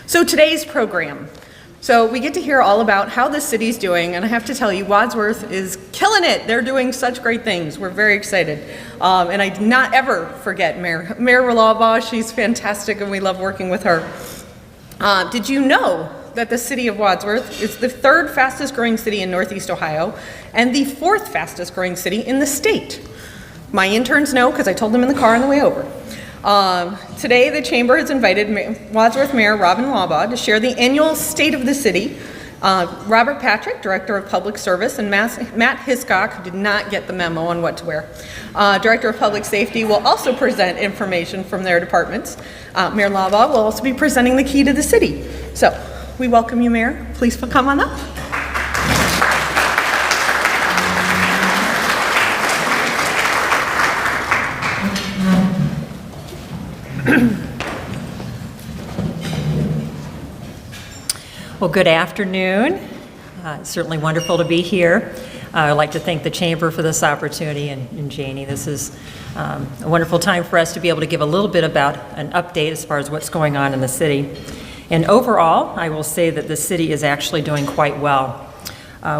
So today's program. So we get to hear all about how the city's doing, and I have to tell you, Wadsworth is killing it. They're doing such great things. We're very excited. And I do not ever forget Mayor Ralaba. She's fantastic, and we love working with her. Did you know that the city of Wadsworth is the 3rd fastest growing city in Northeast Ohio and the 4th fastest growing city in the state? My interns know because I told them in the car on the way over. Today, the Chamber has invited Wadsworth Mayor Robin Laba to share the annual State of the City. Robert Patrick, Director of Public Service, and Matt Hiscock, who did not get the memo on what to wear, Director of Public Safety, will also present information from their departments. Mayor Laba will also be presenting the key to the city. So, we welcome you, Mayor. Please come on up. Well, good afternoon. It's certainly wonderful to be here. I'd like to thank the Chamber for this opportunity, and Janie, this is a wonderful time for us to be able to give a little bit about an update as far as what's going on in the city. And overall, I will say that the city is actually doing quite well.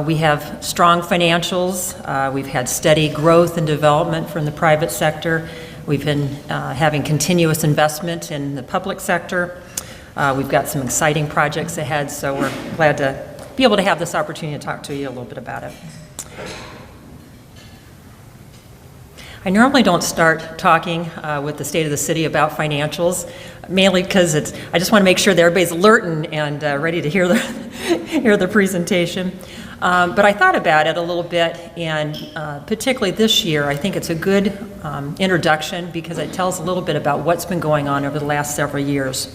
We have strong financials. We've had steady growth and development from the private sector. We've been having continuous investment in the public sector. We've got some exciting projects ahead, so we're glad to be able to have this opportunity to talk to you a little bit about it. I normally don't start talking with the state of the city about financials, mainly because I just want to make sure that everybody's alert and ready to hear the presentation. But I thought about it a little bit, and particularly this year, I think it's a good introduction because it tells a little bit about what's been going on over the last several years.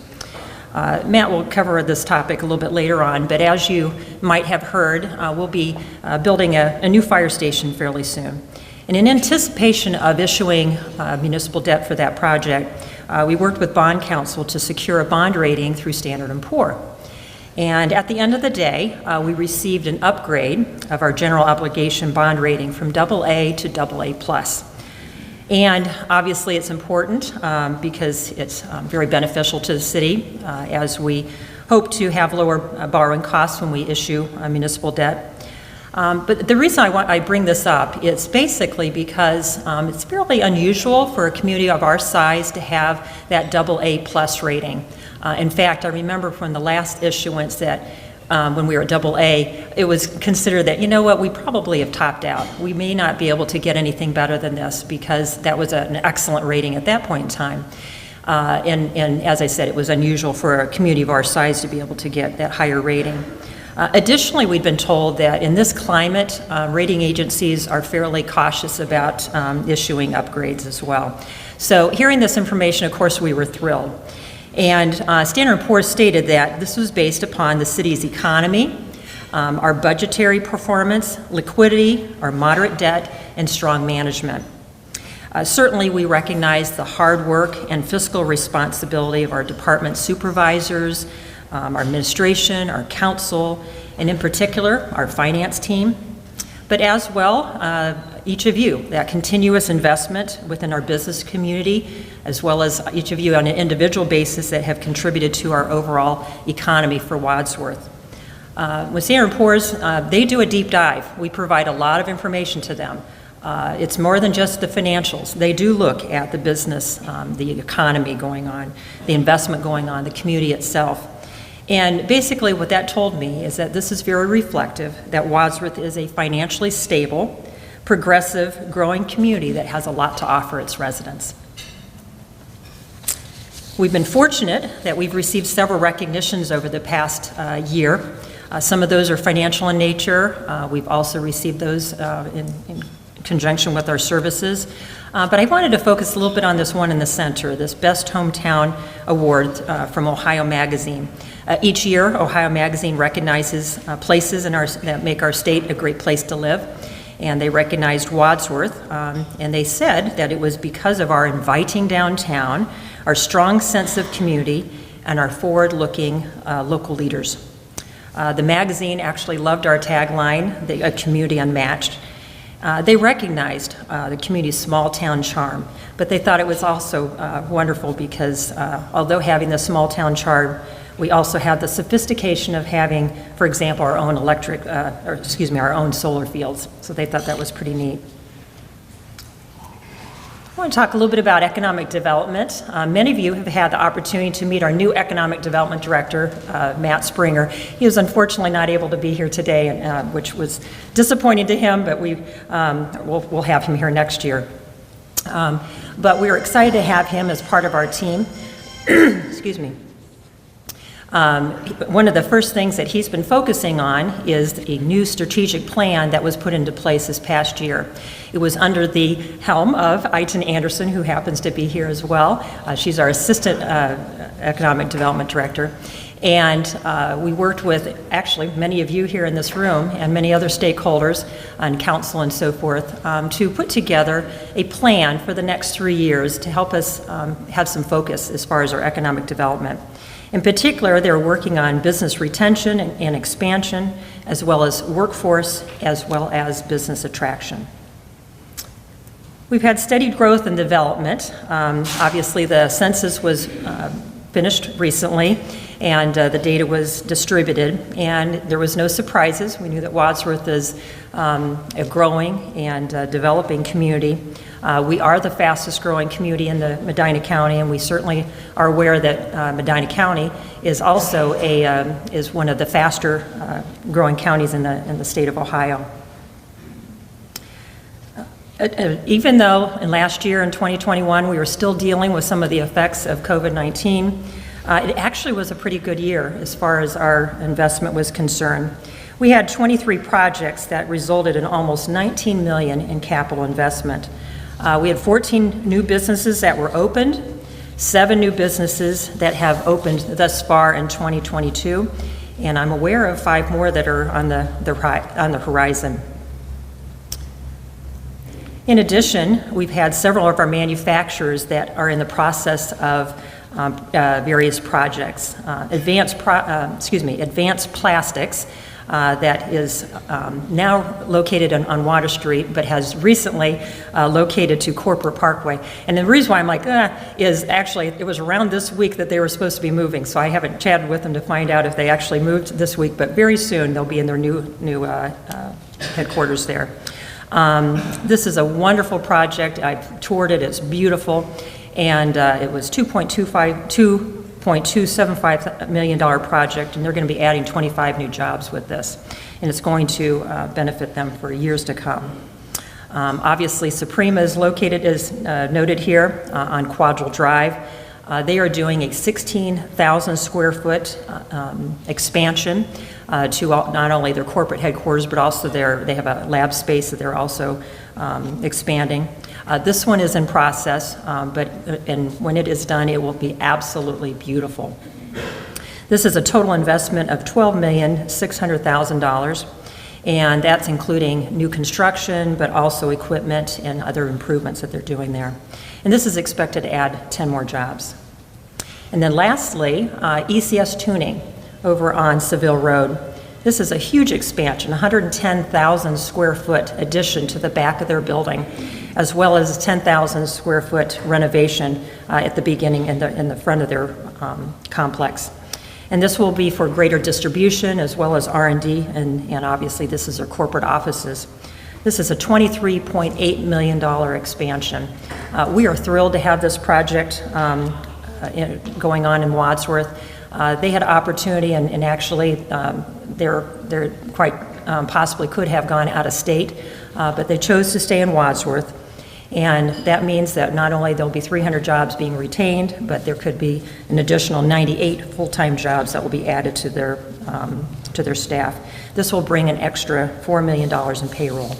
Matt will cover this topic a little bit later on, but as you might have heard, we'll be building a new fire station fairly soon. And in anticipation of issuing municipal debt for that project, we worked with Bond Counsel to secure a bond rating through Standard & Poor's. And at the end of the day, we received an upgrade of our general obligation bond rating from AA to AA+. And obviously it's important because it's very beneficial to the city as we hope to have lower borrowing costs when we issue municipal debt. But the reason I bring this up is basically because it's fairly unusual for a community of our size to have that AA+ rating. In fact, I remember from the last issuance that when we were at AA, it was considered that, you know what, we probably have topped out. We may not be able to get anything better than this because that was an excellent rating at that point in time. And as I said, it was unusual for a community of our size to be able to get that higher rating. Additionally, we've been told that in this climate, rating agencies are fairly cautious about issuing upgrades as well. So hearing this information, of course, we were thrilled. And Standard & Poor's stated that this was based upon the city's economy, our budgetary performance, liquidity, our moderate debt, and strong management. Certainly, we recognize the hard work and fiscal responsibility of our department supervisors, our administration, our council, and in particular, our finance team. But as well, each of you, that continuous investment within our business community, as well as each of you on an individual basis that have contributed to our overall economy for Wadsworth. With Standard & Poor's, they do a deep dive. We provide a lot of information to them. It's more than just the financials. They do look at the business, the economy going on, the investment going on, the community itself. And basically what that told me is that this is very reflective that Wadsworth is a financially stable, progressive, growing community that has a lot to offer its residents. We've been fortunate that we've received several recognitions over the past year. Some of those are financial in nature. We've also received those in conjunction with our services. But I wanted to focus a little bit on this one in the center, this Best Hometown Award from Ohio Magazine. Each year, Ohio Magazine recognizes places that make our state a great place to live. And they recognized Wadsworth, and they said that it was because of our inviting downtown, our strong sense of community, and our forward-looking local leaders. The magazine actually loved our tagline, a community unmatched. They recognized the community's small town charm, but they thought it was also wonderful because although having the small town charm, We also have the sophistication of having, for example, our own our own solar fields. So they thought that was pretty neat. I want to talk a little bit about economic development. Many of you have had the opportunity to meet our new economic development director, Matt Springer. He was unfortunately not able to be here today, which was disappointing to him, but we'll have him here next year. But we are excited to have him as part of our team. Excuse me. One of the first things that he's been focusing on is a new strategic plan that was put into place this past year. It was under the helm of Aiton Anderson, who happens to be here as well. She's our Assistant Economic Development Director. And we worked with, actually, many of you here in this room and many other stakeholders on council and so forth to put together a plan for the next 3 years to help us have some focus as far as our economic development. In particular, they're working on business retention and expansion, as well as workforce, as well as business attraction. We've had steady growth and development. Obviously, the census was finished recently, and the data was distributed, and there was no surprises. We knew that Wadsworth is a growing and developing community. We are the fastest growing community in the Medina County, and we certainly are aware that Medina County is also is one of the faster growing counties in the state of Ohio. Even though in last year, in 2021, we were still dealing with some of the effects of COVID-19, it actually was a pretty good year as far as our investment was concerned. We had 23 projects that resulted in almost $19 million in capital investment. We had 14 new businesses that were opened, 7 new businesses that have opened thus far in 2022, and I'm aware of 5 more that are on the horizon. In addition, we've had several of our manufacturers that are in the process of various projects. Advanced Plastics that is now located on Water Street, but has recently located to Corporate Parkway. And the reason why I'm like, is actually, it was around this week that they were supposed to be moving, so I haven't chatted with them to find out if they actually moved this week, but very soon they'll be in their new headquarters there. This is a wonderful project. I've toured it. It's beautiful. And it was $2.275 million project, and they're going to be adding 25 new jobs with this. And it's going to benefit them for years to come. Obviously, Suprema is located, as noted here, on Quadrille Drive. They are doing a 16,000 square foot expansion to not only their corporate headquarters, but also they have a lab space that they're also expanding. This one is in process, and when it is done, it will be absolutely beautiful. This is a total investment of $12,600,000, and that's including new construction, but also equipment and other improvements that they're doing there. And this is expected to add 10 more jobs. And then lastly, ECS Tuning over on Seville Road. This is a huge expansion, 110,000 square foot addition to the back of their building, as well as a 10,000 square foot renovation at the beginning in the front of their complex. And this will be for greater distribution as well as R&D, and obviously this is their corporate offices. This is a $23.8 million expansion. We are thrilled to have this project going on in Wadsworth. They had opportunity, and actually they're quite possibly could have gone out of state, but they chose to stay in Wadsworth. And that means that not only there'll be 300 jobs being retained, but there could be an additional 98 full-time jobs that will be added to their staff. This will bring an extra $4 million in payroll.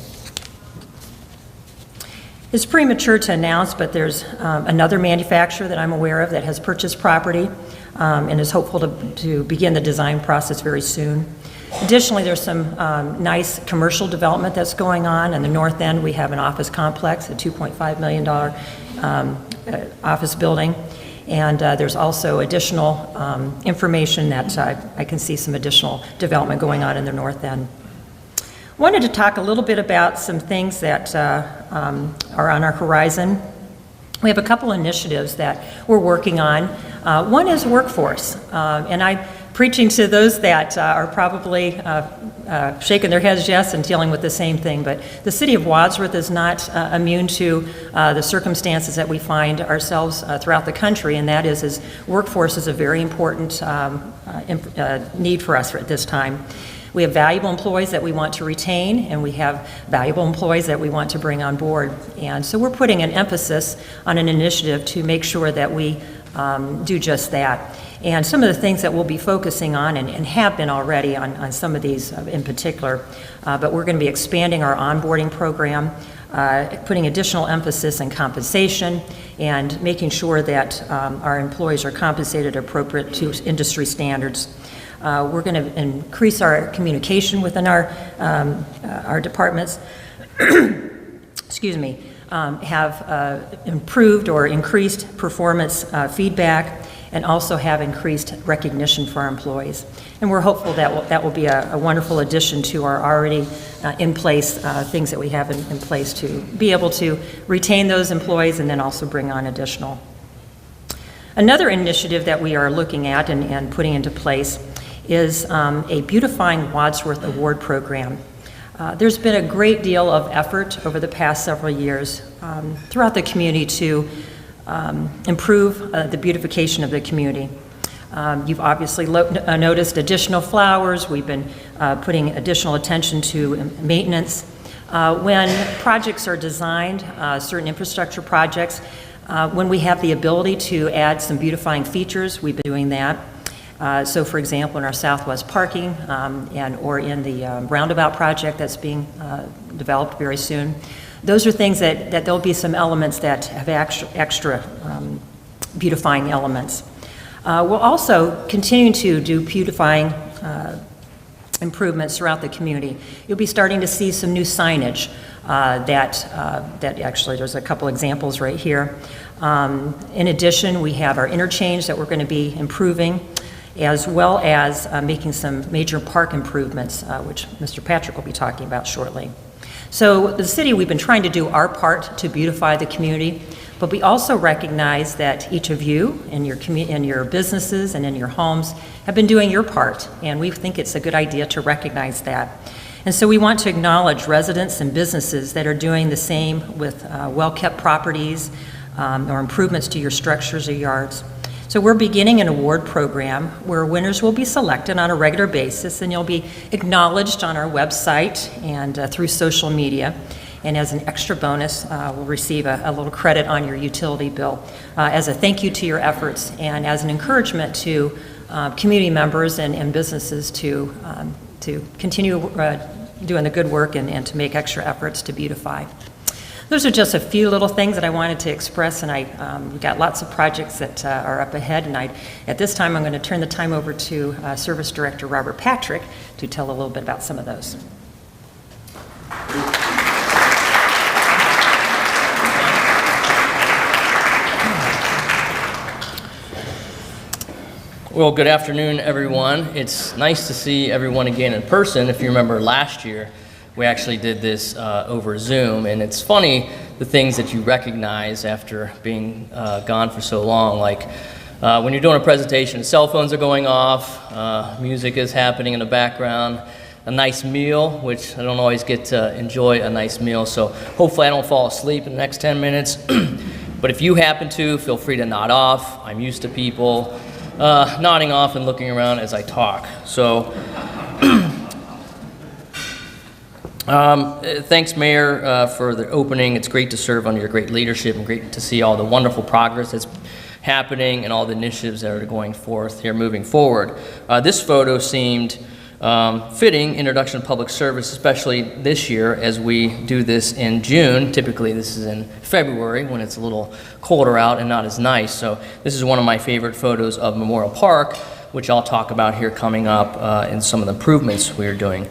It's premature to announce, but there's another manufacturer that I'm aware of that has purchased property and is hopeful to begin the design process very soon. Additionally, there's some nice commercial development that's going on. In the north end, we have an office complex, a $2.5 million office building. And there's also additional information that I can see some additional development going on in the north end. Wanted to talk a little bit about some things that are on our horizon. We have a couple initiatives that we're working on. One is workforce, and I'm preaching to those that are probably shaking their heads yes and dealing with the same thing, but the City of Wadsworth is not immune to the circumstances that we find ourselves throughout the country, and that is workforce is a very important need for us at this time. We have valuable employees that we want to retain, and we have valuable employees that we want to bring on board. And so we're putting an emphasis on an initiative to make sure that we do just that. And some of the things that we'll be focusing on, and have been already on some of these in particular, but we're going to be expanding our onboarding program, putting additional emphasis on compensation, and making sure that our employees are compensated appropriate to industry standards. We're going to increase our communication within our departments. Excuse me. Have improved or increased performance feedback, and also have increased recognition for our employees. And we're hopeful that will be a wonderful addition to our already in place things that we have in place to be able to retain those employees and then also bring on additional. Another initiative that we are looking at and putting into place is a Beautifying Wadsworth Award program. There's been a great deal of effort over the past several years throughout the community to improve the beautification of the community. You've obviously noticed additional flowers. We've been putting additional attention to maintenance. When projects are designed, certain infrastructure projects, when we have the ability to add some beautifying features, we've been doing that. So for example, in our southwest parking or in the roundabout project that's being developed very soon, those are things that there'll be some elements that have extra beautifying elements. We'll also continue to do beautifying improvements throughout the community. You'll be starting to see some new signage that actually there's a couple examples right here. In addition, we have our interchange that we're going to be improving, as well as making some major park improvements, which Mr. Patrick will be talking about shortly. So the city, we've been trying to do our part to beautify the community, but we also recognize that each of you in your businesses and in your homes have been doing your part, and we think it's a good idea to recognize that. And so we want to acknowledge residents and businesses that are doing the same with well-kept properties or improvements to your structures or yards. So we're beginning an award program where winners will be selected on a regular basis, and you'll be acknowledged on our website and through social media. And as an extra bonus, we'll receive a little credit on your utility bill as a thank you to your efforts and as an encouragement to community members and businesses to continue doing the good work and to make extra efforts to beautify. Those are just a few little things that I wanted to express, and we've got lots of projects that are up ahead, and at this time I'm going to turn the time over to Service Director Robert Patrick to tell a little bit about some of those. Well, good afternoon, everyone. It's nice to see everyone again in person. If you remember last year, we actually did this over Zoom, and it's funny the things that you recognize after being gone for so long. Like when you're doing a presentation, cell phones are going off, music is happening in the background, a nice meal, which I don't always get to enjoy a nice meal, so hopefully I don't fall asleep in the next 10 minutes. But if you happen to, feel free to nod off. I'm used to people nodding off and looking around as I talk. So thanks, Mayor, for the opening. It's great to serve under your great leadership and great to see all the wonderful progress that's happening and all the initiatives that are going forth here moving forward. This photo seemed fitting introduction to public service, especially this year as we do this in June. Typically this is in February when it's a little colder out and not as nice. So this is one of my favorite photos of Memorial Park, which I'll talk about here coming up in some of the improvements we're doing.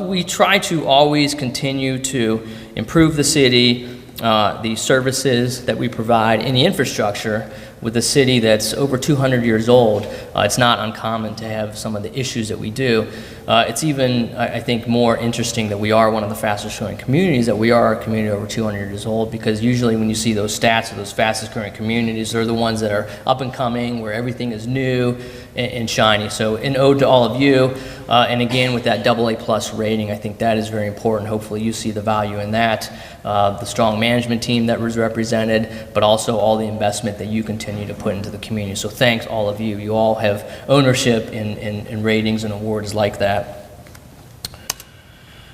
We try to always continue to improve the city, the services that we provide, and the infrastructure with a city that's over 200 years old, it's not uncommon to have some of the issues that we do. It's even, I think, more interesting that we are one of the fastest growing communities, that we are a community over 200 years old, because usually when you see those stats of those fastest growing communities, they're the ones that are up and coming, where everything is new and shiny. So an ode to all of you, and again, with that AA+ rating, I think that is very important. Hopefully you see the value in that, the strong management team that was represented, but also all the investment that you continue to put into the community. So thanks all of you. You all have ownership in ratings and awards like that.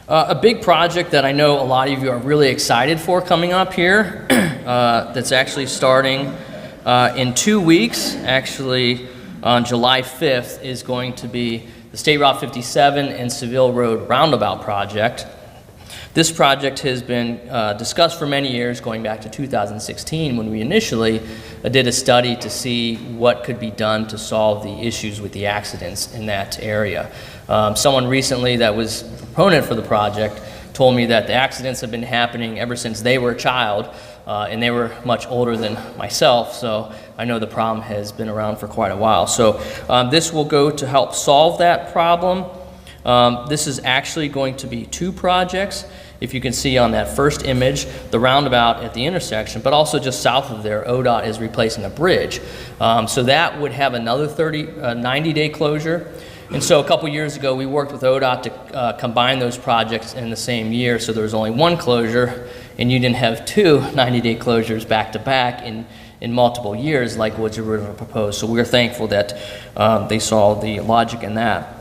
A big project that I know a lot of you are really excited for coming up here, that's actually starting in 2 weeks, actually on July 5th, is going to be the State Route 57 and Seville Road Roundabout project. This project has been discussed for many years, going back to 2016, when we initially did a study to see what could be done to solve the issues with the accidents in that area. Someone recently that was a proponent for the project told me that the accidents have been happening ever since they were a child, and they were much older than myself, so I know the problem has been around for quite a while. So this will go to help solve that problem. This is actually going to be 2 projects. If you can see on that first image, the roundabout at the intersection, but also just south of there, ODOT is replacing a bridge. So that would have another 90-day closure. And so a couple years ago, we worked with ODOT to combine those projects in the same year, so there was only 1 closure, and you didn't have 2 90-day closures back to back in multiple years like was originally proposed. So we're thankful that they saw the logic in that.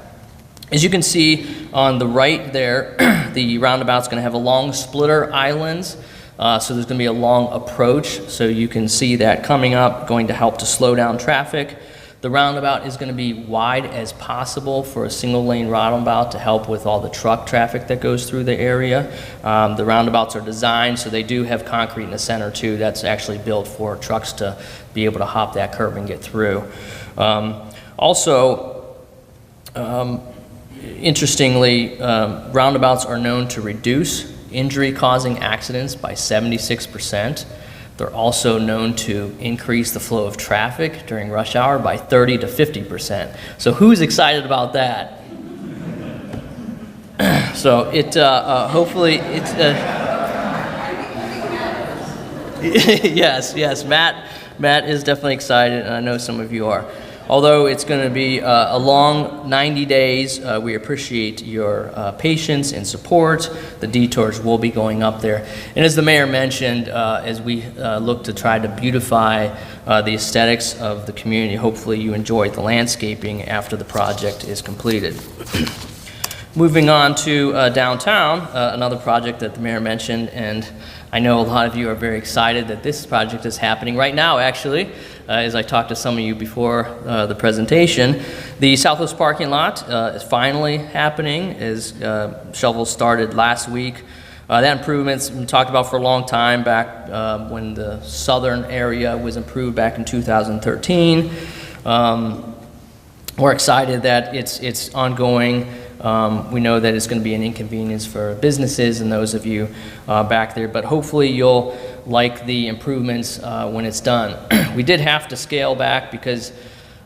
As you can see on the right there, the roundabout's going to have a long splitter islands, so there's going to be a long approach, so you can see that coming up, going to help to slow down traffic. The roundabout is going to be wide as possible for a single lane roundabout to help with all the truck traffic that goes through the area. The roundabouts are designed so they do have concrete in the center too. That's actually built for trucks to be able to hop that curb and get through. Interestingly, roundabouts are known to reduce injury-causing accidents by 76%. They're also known to increase the flow of traffic during rush hour by 30 to 50%. So who's excited about that? So it hopefully it's yes, Matt is definitely excited, and I know some of you are. Although it's going to be a long 90 days, we appreciate your patience and support. The detours will be going up there. And as the mayor mentioned, as we look to try to beautify the aesthetics of the community, hopefully you enjoy the landscaping after the project is completed. Moving on to downtown, another project that the mayor mentioned, and I know a lot of you are very excited that this project is happening right now, actually. As I talked to some of you before the presentation, the Southwest parking lot is finally happening, as shovels started last week. That improvement's been talked about for a long time, back when the southern area was improved back in 2013. We're excited that it's ongoing. We know that it's going to be an inconvenience for businesses and those of you back there, but hopefully you'll like the improvements when it's done. We did have to scale back because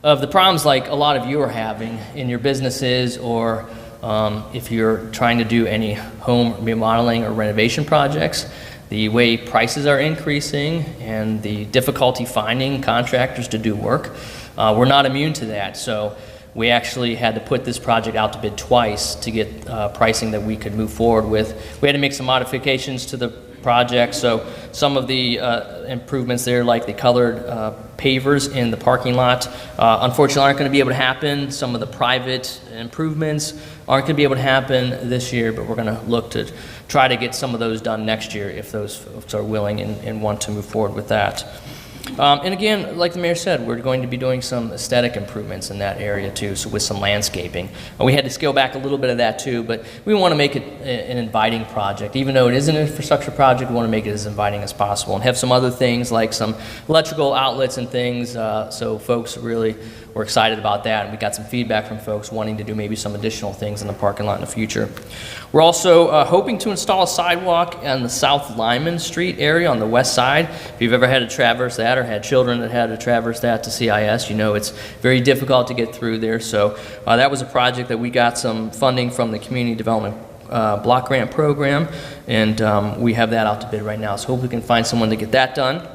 of the problems like a lot of you are having in your businesses, or if you're trying to do any home remodeling or renovation projects. The way prices are increasing and the difficulty finding contractors to do work, we're not immune to that. So we actually had to put this project out to bid twice to get pricing that we could move forward with. We had to make some modifications to the project, so some of the improvements there, like the colored pavers in the parking lot, unfortunately aren't going to be able to happen. Some of the private improvements aren't going to be able to happen this year, but we're going to look to try to get some of those done next year if those folks are willing and want to move forward with that. And again, like the mayor said, we're going to be doing some aesthetic improvements in that area too, so with some landscaping. We had to scale back a little bit of that too, but we want to make it an inviting project. Even though it is an infrastructure project, we want to make it as inviting as possible and have some other things like some electrical outlets and things, so folks really we're excited about that, and we got some feedback from folks wanting to do maybe some additional things in the parking lot in the future. We're also hoping to install a sidewalk on the South Lyman Street area on the west side. If you've ever had to traverse that or had children that had to traverse that to CIS, you know it's very difficult to get through there. So that was a project that we got some funding from the Community Development Block Grant Program, and we have that out to bid right now. So hope we can find someone to get that done.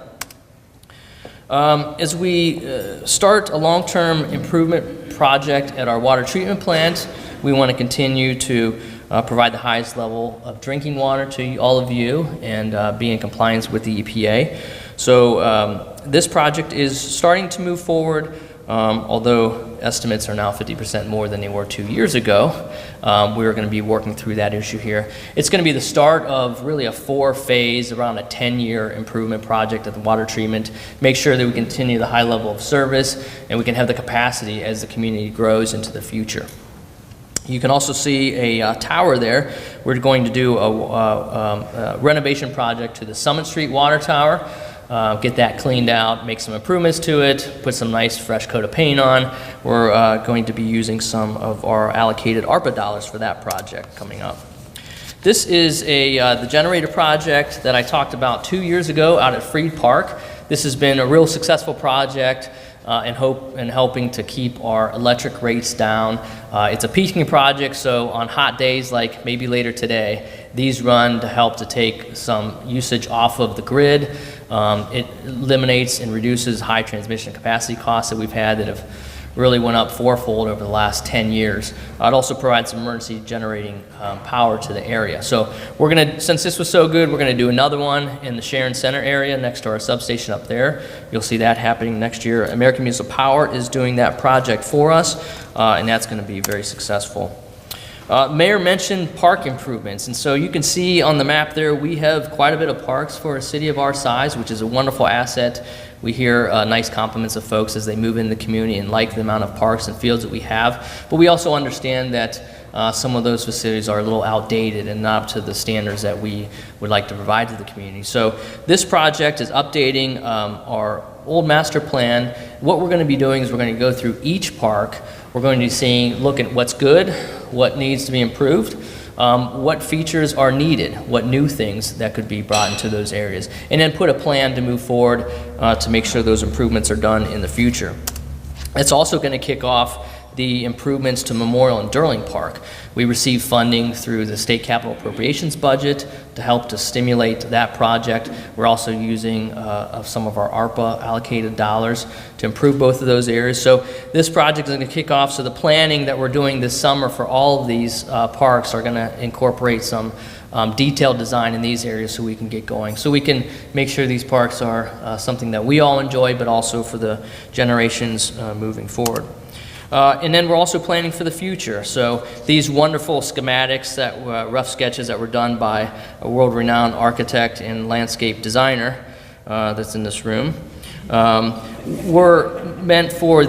As we start a long-term improvement project at our water treatment plant, we want to continue to provide the highest level of drinking water to all of you and be in compliance with the EPA. So this project is starting to move forward, although estimates are now 50% more than they were 2 years ago. We're going to be working through that issue here. It's going to be the start of really a 4-phase, around a 10-year improvement project at the water treatment. Make sure that we continue the high level of service and we can have the capacity as the community grows into the future. You can also see a tower there. We're going to do a renovation project to the Summit Street Water Tower. Get that cleaned out, make some improvements to it, put some nice fresh coat of paint on. We're going to be using some of our allocated ARPA dollars for that project coming up. This is the generator project that I talked about 2 years ago out at Freed Park. This has been a real successful project in helping to keep our electric rates down. It's a peaking project, so on hot days like maybe later today, these run to help to take some usage off of the grid. It eliminates and reduces high transmission capacity costs that we've had that have really went up fourfold over the last 10 years. It also provides some emergency generating power to the area. So we're gonna, since this was so good, we're gonna do another one in the Sharon Center area next to our substation up there. You'll see that happening next year. American Municipal Power is doing that project for us, and that's gonna be very successful. Mayor mentioned park improvements, and so you can see on the map there we have quite a bit of parks for a city of our size, which is a wonderful asset. We hear nice compliments of folks as they move into the community and like the amount of parks and fields that we have, but we also understand that some of those facilities are a little outdated and not up to the standards that we would like to provide to the community. So this project is updating our old master plan. What we're going to be doing is we're going to go through each park. We're going to be seeing, look at what's good, what needs to be improved, what features are needed, what new things that could be brought into those areas, and then put a plan to move forward to make sure those improvements are done in the future. It's also going to kick off the improvements to Memorial and Durling Park. We received funding through the state capital appropriations budget to help to stimulate that project. We're also using some of our ARPA allocated dollars to improve both of those areas. So this project is going to kick off. So the planning that we're doing this summer for all of these parks are going to incorporate some detailed design in these areas so we can get going. So we can make sure these parks are something that we all enjoy, but also for the generations moving forward. And then we're also planning for the future. So these wonderful schematics, rough sketches that were done by a world-renowned architect and landscape designer that's in this room, were meant for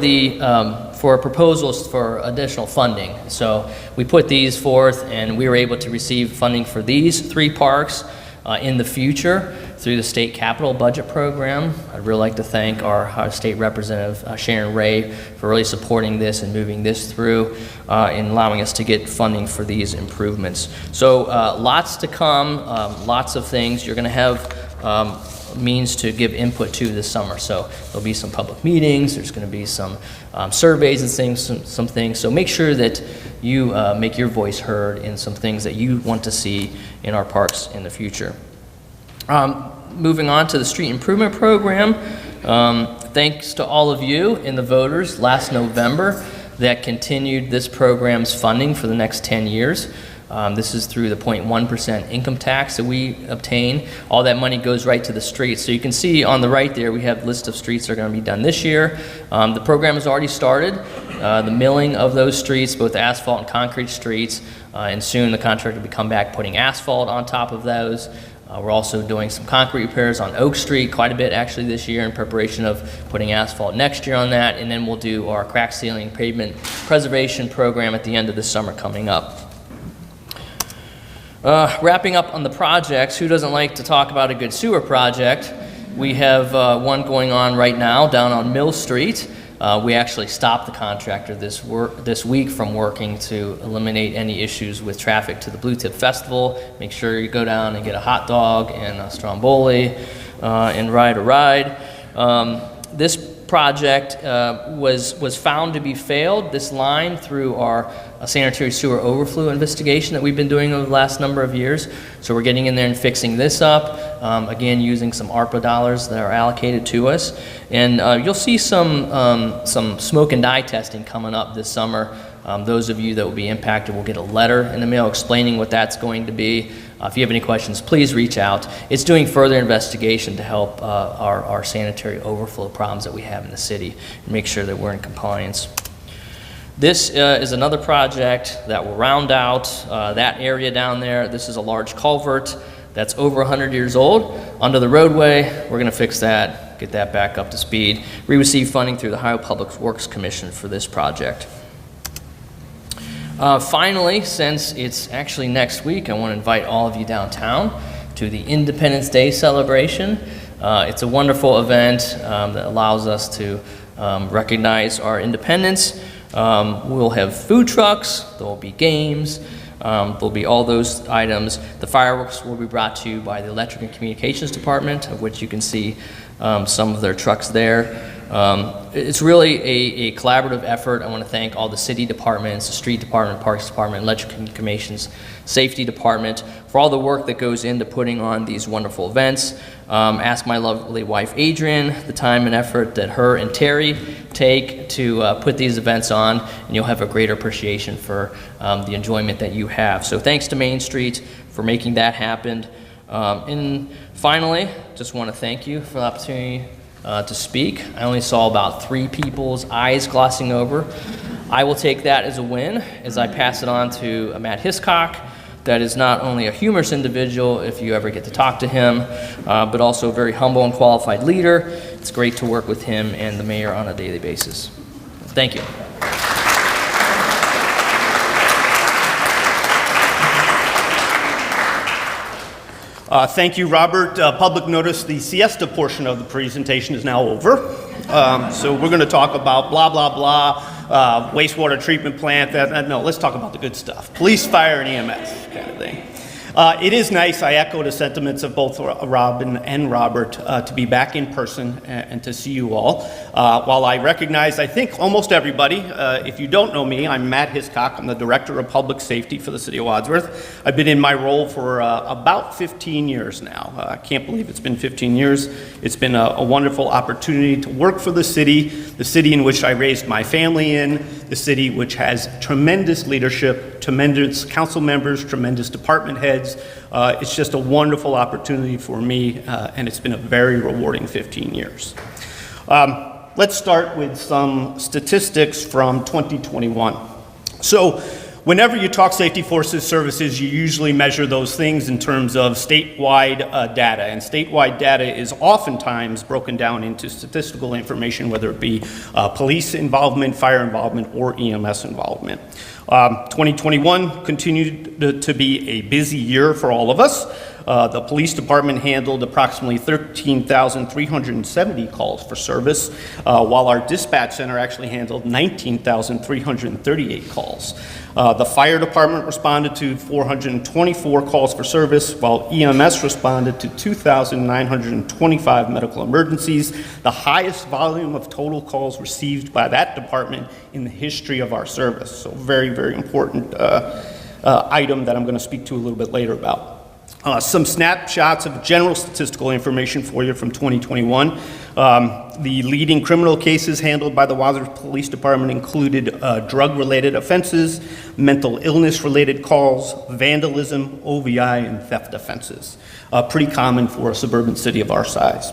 for proposals for additional funding. So we put these forth, and we were able to receive funding for these 3 parks in the future through the state capital budget program. I'd really like to thank our state representative, Sharon Ray, for really supporting this and moving this through and allowing us to get funding for these improvements. So lots to come, lots of things. You're gonna have means to give input to this summer. So there'll be some public meetings, there's gonna be some surveys and things, some things. So make sure that you make your voice heard in some things that you want to see in our parks in the future. Moving on to the street improvement program, thanks to all of you and the voters last November that continued this program's funding for the next 10 years. This is through the 0.1% income tax that we obtain. All that money goes right to the streets. So you can see on the right there, we have a list of streets that are going to be done this year. The program has already started. The milling of those streets, both asphalt and concrete streets, and soon the contractor will come back putting asphalt on top of those. We're also doing some concrete repairs on Oak Street, quite a bit actually this year, in preparation of putting asphalt next year on that, and then we'll do our crack sealing pavement preservation program at the end of the summer coming up. Wrapping up on the projects, who doesn't like to talk about a good sewer project? We have one going on right now down on Mill Street. We actually stopped the contractor this week from working to eliminate any issues with traffic to the Blue Tip Festival. Make sure you go down and get a hot dog and a stromboli and ride a ride. This project was found to be failed, this line, through our sanitary sewer overflow investigation that we've been doing over the last number of years. So we're getting in there and fixing this up, again using some ARPA dollars that are allocated to us. And you'll see some smoke and dye testing coming up this summer. Those of you that will be impacted will get a letter in the mail explaining what that's going to be. If you have any questions, please reach out. It's doing further investigation to help our sanitary overflow problems that we have in the city and make sure that we're in compliance. This is another project that will round out that area down there. This is a large culvert that's over 100 years old under the roadway. We're going to fix that, get that back up to speed. We received funding through the Ohio Public Works Commission for this project. Finally, since it's actually next week, I want to invite all of you downtown to the Independence Day celebration. It's a wonderful event that allows us to recognize our independence. We'll have food trucks, there will be games, there'll be all those items. The fireworks will be brought to you by the Electric and Communications Department, of which you can see some of their trucks there. It's really a collaborative effort. I want to thank all the city departments, the street department, parks department, electric and communications, safety department, for all the work that goes into putting on these wonderful events. Ask my lovely wife Adrian the time and effort that her and Terry take to put these events on, and you'll have a greater appreciation for the enjoyment that you have. So thanks to Main Street for making that happen. And finally, just want to thank you for the opportunity to speak. I only saw about 3 people's eyes glossing over. I will take that as a win as I pass it on to Matt Hiscock. That is not only a humorous individual, if you ever get to talk to him, but also a very humble and qualified leader. It's great to work with him and the mayor on a daily basis. Thank you. Thank you, Robert. Public notice, the siesta portion of the presentation is now over. So we're going to talk about blah, blah, blah, wastewater treatment plant. No, let's talk about the good stuff. Police, fire, and EMS kind of thing. It is nice, I echo the sentiments of both Robin and Robert, to be back in person and to see you all. While I recognize, I think, almost everybody, if you don't know me, I'm Matt Hiscock. I'm the Director of Public Safety for the City of Wadsworth. I've been in my role for about 15 years now. I can't believe it's been 15 years. It's been a wonderful opportunity to work for the city in which I raised my family in, the city which has tremendous leadership, tremendous council members, tremendous department heads. It's just a wonderful opportunity for me, and it's been a very rewarding 15 years. Let's start with some statistics from 2021. So whenever you talk safety forces services, you usually measure those things in terms of statewide data, and statewide data is oftentimes broken down into statistical information, whether it be police involvement, fire involvement, or EMS involvement. 2021 continued to be a busy year for all of us. The police department handled approximately 13,370 calls for service, while our dispatch center actually handled 19,338 calls. The fire department responded to 424 calls for service, while EMS responded to 2,925 medical emergencies, the highest volume of total calls received by that department in the history of our service. So very, very important item that I'm going to speak to a little bit later about. Some snapshots of general statistical information for you from 2021. The leading criminal cases handled by the Wadsworth Police Department included drug-related offenses, mental illness-related calls, vandalism, OVI, and theft offenses. Pretty common for a suburban city of our size.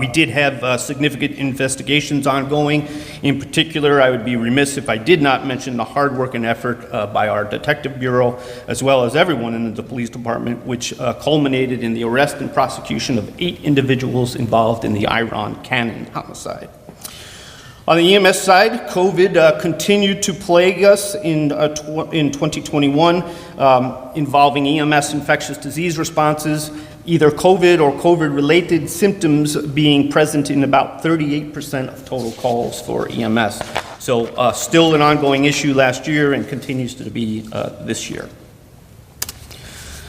We did have significant investigations ongoing. In particular, I would be remiss if I did not mention the hard work and effort by our Detective Bureau, as well as everyone in the police department, which culminated in the arrest and prosecution of 8 individuals involved in the Iron Cannon homicide. On the EMS side, COVID continued to plague us in 2021, involving EMS infectious disease responses, either COVID or COVID-related symptoms being present in about 38% of total calls for EMS. So still an ongoing issue last year and continues to be this year.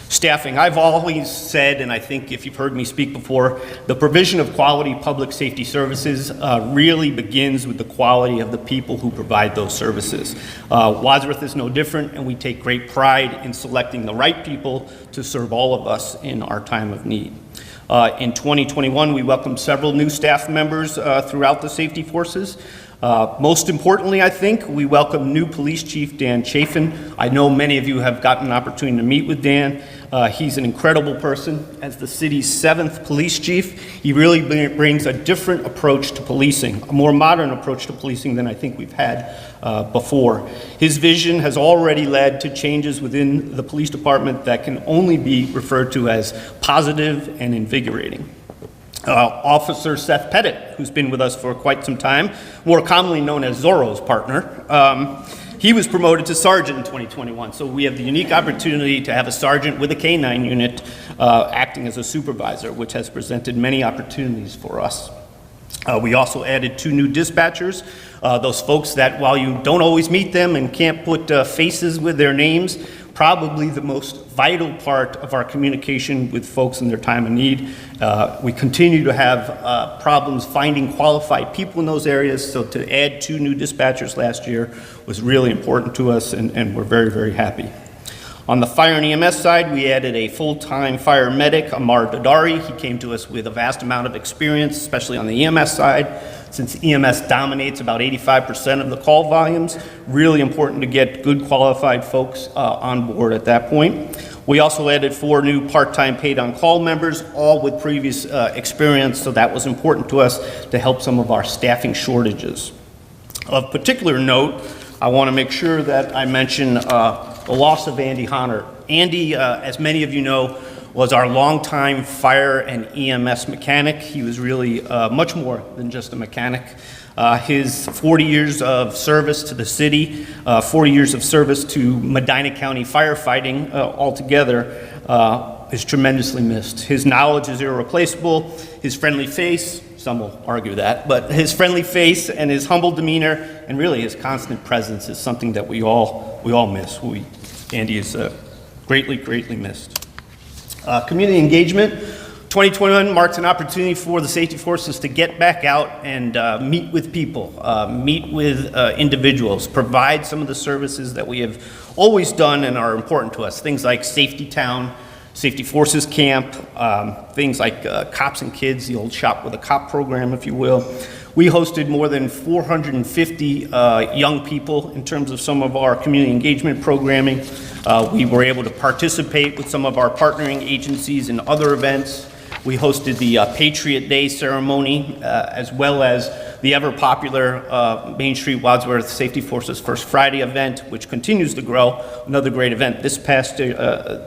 Staffing. I've always said, and I think if you've heard me speak before, the provision of quality public safety services really begins with the quality of the people who provide those services. Wadsworth is no different, and we take great pride in selecting the right people to serve all of us in our time of need. In 2021, we welcomed several new staff members throughout the safety forces. Most importantly, I think, we welcome new Police Chief Dan Chafin. I know many of you have gotten an opportunity to meet with Dan. He's an incredible person. As the city's 7th police chief, he really brings a different approach to policing, a more modern approach to policing than I think we've had before. His vision has already led to changes within the police department that can only be referred to as positive and invigorating. Officer Seth Pettit, who's been with us for quite some time, more commonly known as Zorro's partner, he was promoted to sergeant in 2021. So we have the unique opportunity to have a sergeant with a K-9 unit acting as a supervisor, which has presented many opportunities for us. We also added 2 new dispatchers, those folks that while you don't always meet them and can't put faces with their names, probably the most vital part of our communication with folks in their time of need. We continue to have problems finding qualified people in those areas, so to add 2 new dispatchers last year was really important to us, and we're very, very happy. On the fire and EMS side, we added a full-time fire medic, Amar Dadari. He came to us with a vast amount of experience, especially on the EMS side. Since EMS dominates about 85% of the call volumes, really important to get good qualified folks on board at that point. We also added 4 new part-time paid-on-call members, all with previous experience, so that was important to us to help some of our staffing shortages. Of particular note, I want to make sure that I mention the loss of Andy Honner. Andy, as many of you know, was our longtime fire and EMS mechanic. He was really much more than just a mechanic. His 40 years of service to the city, 40 years of service to Medina County firefighting altogether is tremendously missed. His knowledge is irreplaceable. His friendly face, some will argue that, but his friendly face and his humble demeanor and really his constant presence is something that we all miss. Andy is greatly, greatly missed. Community engagement. 2021 marks an opportunity for the safety forces to get back out and meet with people, meet with individuals, provide some of the services that we have always done and are important to us. Things like Safety Town, Safety Forces Camp, things like Cops and Kids, the old Shop with a Cop program, if you will. We hosted more than 450 young people in terms of some of our community engagement programming. We were able to participate with some of our partnering agencies in other events. We hosted the Patriot Day ceremony, as well as the ever-popular Main Street Wadsworth Safety Forces First Friday event, which continues to grow. Another great event this past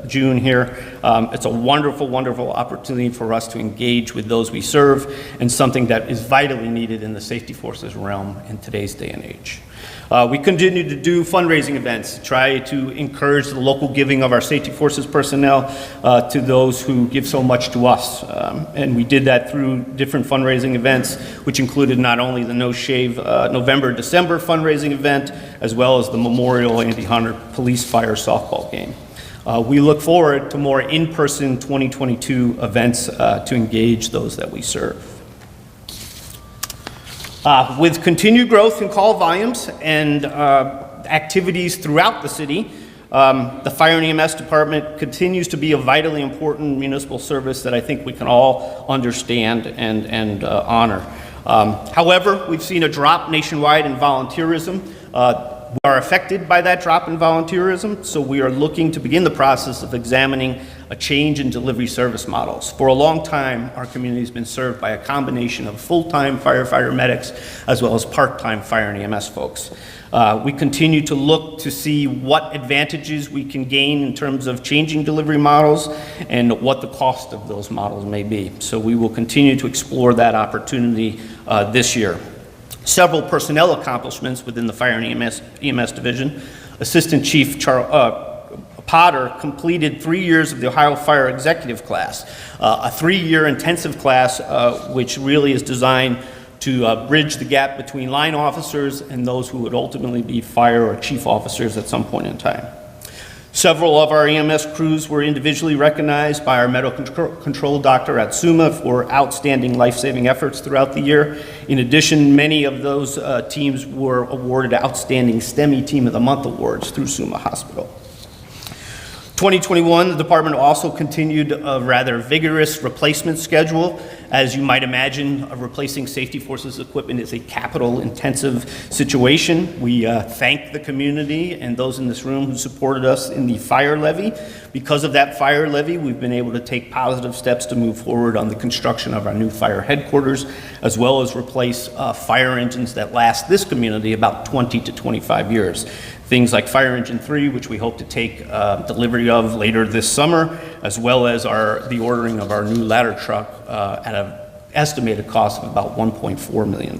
June here. It's a wonderful, wonderful opportunity for us to engage with those we serve, and something that is vitally needed in the safety forces realm in today's day and age. We continue to do fundraising events, try to encourage the local giving of our safety forces personnel to those who give so much to us. And we did that through different fundraising events, which included not only the No Shave November-December fundraising event, as well as the Memorial Andy Hunter Police Fire softball game. We look forward to more in-person 2022 events to engage those that we serve. With continued growth in call volumes and activities throughout the city, the Fire and EMS Department continues to be a vitally important municipal service that I think we can all understand and honor. However, we've seen a drop nationwide in volunteerism. We are affected by that drop in volunteerism, so we are looking to begin the process of examining a change in delivery service models. For a long time, our community has been served by a combination of full-time firefighter medics as well as part-time fire and EMS folks. We continue to look to see what advantages we can gain in terms of changing delivery models and what the cost of those models may be. So we will continue to explore that opportunity this year. Several personnel accomplishments within the Fire and EMS Division. Assistant Chief Potter completed 3 years of the Ohio Fire Executive Class, a 3-year intensive class which really is designed to bridge the gap between line officers and those who would ultimately be fire or chief officers at some point in time. Several of our EMS crews were individually recognized by our medical control doctor at SUMA for outstanding life-saving efforts throughout the year. In addition, many of those teams were awarded Outstanding STEMI Team of the Month awards through SUMA Hospital. 2021, the department also continued a rather vigorous replacement schedule. As you might imagine, replacing safety forces equipment is a capital-intensive situation. We thank the community and those in this room who supported us in the fire levy. Because of that fire levy, we've been able to take positive steps to move forward on the construction of our new fire headquarters, as well as replace fire engines that last this community about 20 to 25 years. Things like Fire Engine 3, which we hope to take delivery of later this summer, as well as the ordering of our new ladder truck at an estimated cost of about $1.4 million.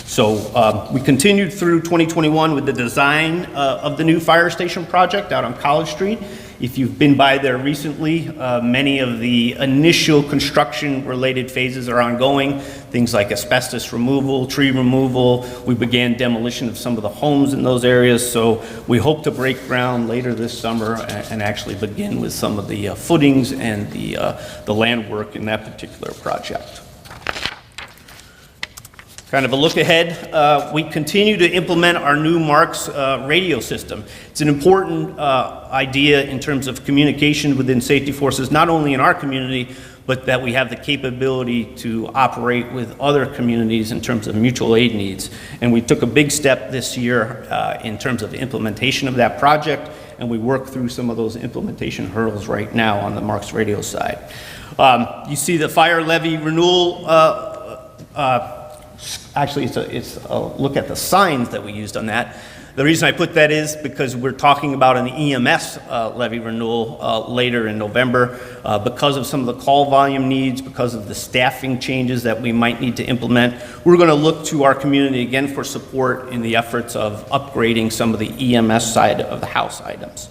So we continued through 2021 with the design of the new fire station project out on College Street. If you've been by there recently, many of the initial construction-related phases are ongoing. Things like asbestos removal, tree removal. We began demolition of some of the homes in those areas. So we hope to break ground later this summer and actually begin with some of the footings and the land work in that particular project. Kind of a look ahead, we continue to implement our new Marks radio system. It's an important idea in terms of communication within safety forces, not only in our community, but that we have the capability to operate with other communities in terms of mutual aid needs. And we took a big step this year in terms of the implementation of that project, and we work through some of those implementation hurdles right now on the Marks radio side. You see the fire levy renewal. Actually, it's a look at the signs that we used on that. The reason I put that is because we're talking about an EMS levy renewal later in November. Because of some of the call volume needs, because of the staffing changes that we might need to implement, we're going to look to our community again for support in the efforts of upgrading some of the EMS side of the house items.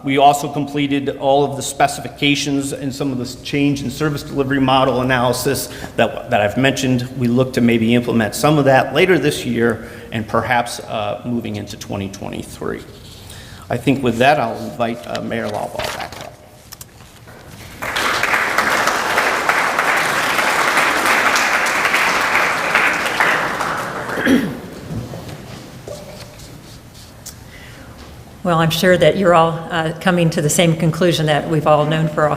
We also completed all of the specifications and some of this change in service delivery model analysis that I've mentioned. We look to maybe implement some of that later this year and perhaps moving into 2023. I think with that, I'll invite Mayor Lawball back up. Well, I'm sure that you're all coming to the same conclusion that we've all known for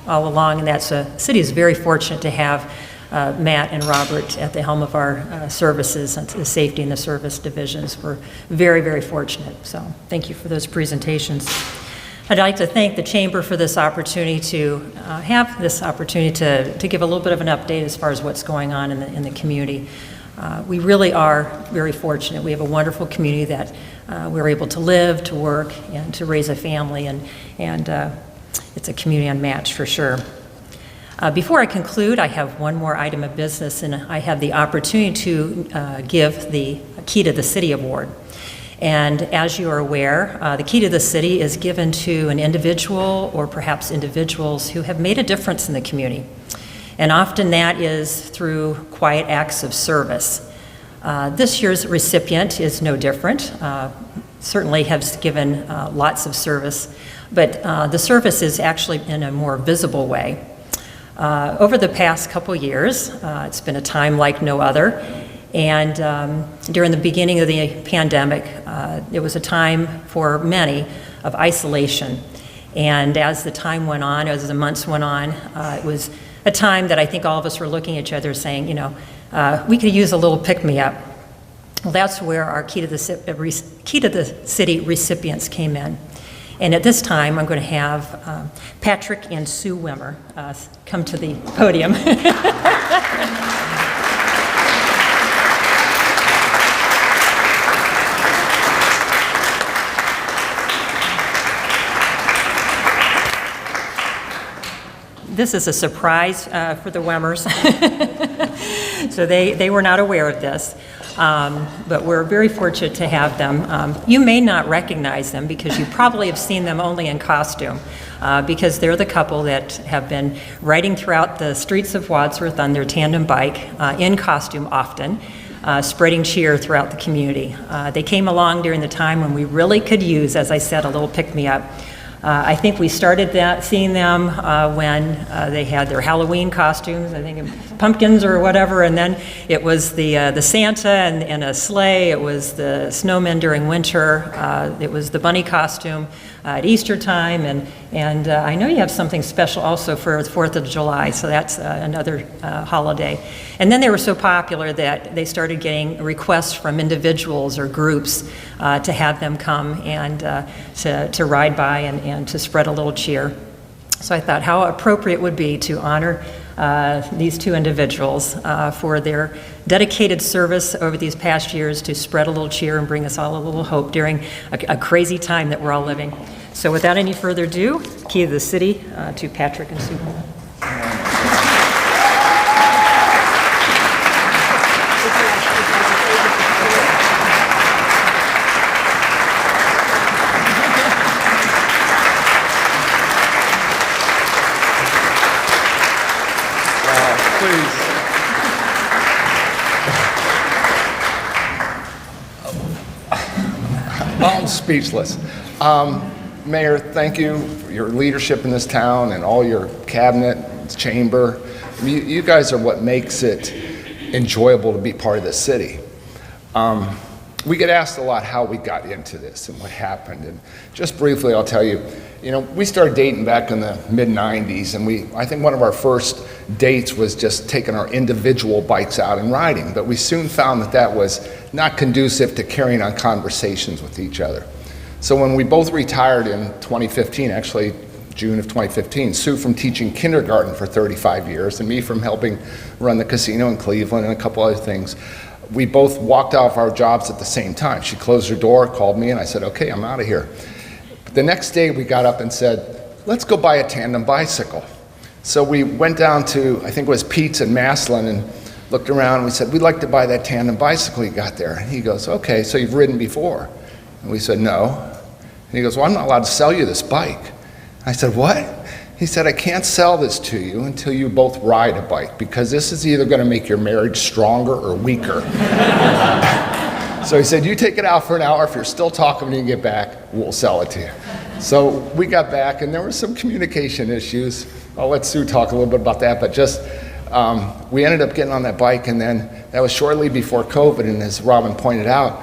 all along, and that's the city is very fortunate to have Matt and Robert at the helm of our services, the safety and the service divisions. We're very, very fortunate. So thank you for those presentations. I'd like to thank the Chamber for this opportunity to have this opportunity to give a little bit of an update as far as what's going on in the community. We really are very fortunate. We have a wonderful community that we're able to live, to work, and to raise a family, and it's a community unmatched for sure. Before I conclude, I have one more item of business, and I have the opportunity to give the Key to the City Award. And as you are aware, the Key to the City is given to an individual or perhaps individuals who have made a difference in the community. And often that is through quiet acts of service. This year's recipient is no different. Certainly has given lots of service, but the service is actually in a more visible way. Over the past couple years, it's been a time like no other, and during the beginning of the pandemic, it was a time for many of isolation. And as the time went on, as the months went on, it was a time that I think all of us were looking at each other saying, you know, we could use a little pick-me-up. Well, that's where our Key to the City recipients came in. And at this time, I'm going to have Patrick and Sue Wimmer come to the podium. This is a surprise for the Wimmers, so they were not aware of this. But we're very fortunate to have them. You may not recognize them because you probably have seen them only in costume, because they're the couple that have been riding throughout the streets of Wadsworth on their tandem bike, in costume often, spreading cheer throughout the community. They came along during the time when we really could use, as I said, a little pick-me-up. I think we started seeing them when they had their Halloween costumes, I think pumpkins or whatever, and then it was the Santa and a sleigh, it was the snowmen during winter, it was the bunny costume at Easter time, and I know you have something special also for the 4th of July, so that's another holiday. And then they were so popular that they started getting requests from individuals or groups to have them come and to ride by and to spread a little cheer. So I thought how appropriate it would be to honor these two individuals for their dedicated service over these past years to spread a little cheer and bring us all a little hope during a crazy time that we're all living. So without any further ado, key of the city to Patrick and Sue. I'm speechless. Mayor, thank you for your leadership in this town and all your cabinet, chamber. You guys are what makes it enjoyable to be part of this city. We get asked a lot how we got into this and what happened. And just briefly, I'll tell you, we started dating back in the mid-90s, and I think one of our first dates was just taking our individual bikes out and riding. But we soon found that was not conducive to carrying on conversations with each other. So when we both retired in 2015, actually June of 2015, Sue from teaching kindergarten for 35 years and me from helping run the casino in Cleveland and a couple other things, we both walked off our jobs at the same time. She closed her door, called me, and I said, okay, I'm out of here. But the next day we got up and said, let's go buy a tandem bicycle. So we went down to, I think it was Pete's in Maslin, and looked around and we said, we'd like to buy that tandem bicycle you got there. And he goes, okay, so you've ridden before? And we said, no. And he goes, well, I'm not allowed to sell you this bike. I said, what? He said, I can't sell this to you until you both ride a bike, because this is either gonna make your marriage stronger or weaker. So he said, you take it out for an hour. If you're still talking when you get back, we'll sell it to you. So we got back, and there were some communication issues. I'll let Sue talk a little bit about that, but just, we ended up getting on that bike, and then that was shortly before COVID, and as Robin pointed out,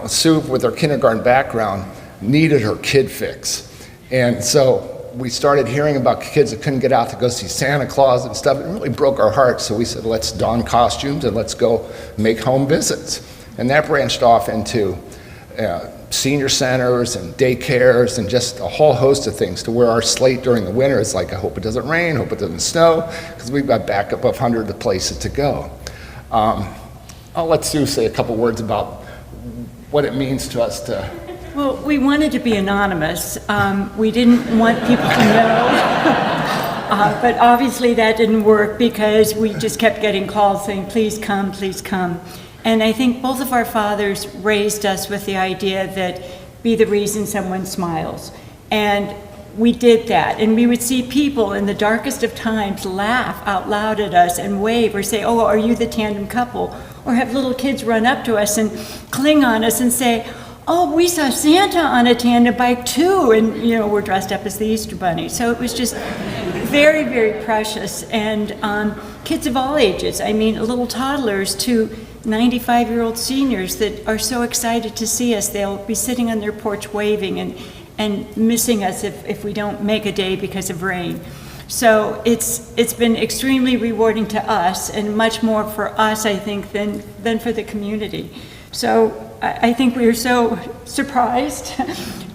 Sue, with her kindergarten background, needed her kid fix. And so we started hearing about kids that couldn't get out to go see Santa Claus and stuff. It really broke our hearts. So we said, let's don costumes and let's go make home visits. And that branched off into senior centers and daycares and just a whole host of things, to where our slate during the winter is like, I hope it doesn't rain, hope it doesn't snow, because we've got backup of hundreds of places to go. I'll let Sue say a couple words about what it means to us to... Well, we wanted to be anonymous. We didn't want people to know. But obviously that didn't work, because we just kept getting calls saying, please come, please come. And I think both of our fathers raised us with the idea that be the reason someone smiles. And we did that. And we would see people in the darkest of times laugh out loud at us and wave or say, oh, are you the tandem couple? Or have little kids run up to us and cling on us and say, oh, we saw Santa on a tandem bike too, and we're dressed up as the Easter Bunny. So it was just very, very precious. And kids of all ages, I mean, little toddlers to 95-year-old seniors that are so excited to see us. They'll be sitting on their porch waving and missing us if we don't make a day because of rain. So it's been extremely rewarding to us, and much more for us, I think, than for the community. So I think we are so surprised,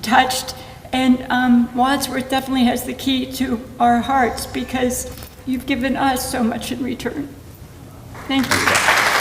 touched, and Wadsworth definitely has the key to our hearts, because you've given us so much in return. Thank you.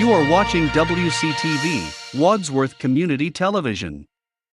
You are watching WCTV, Wadsworth Community Television.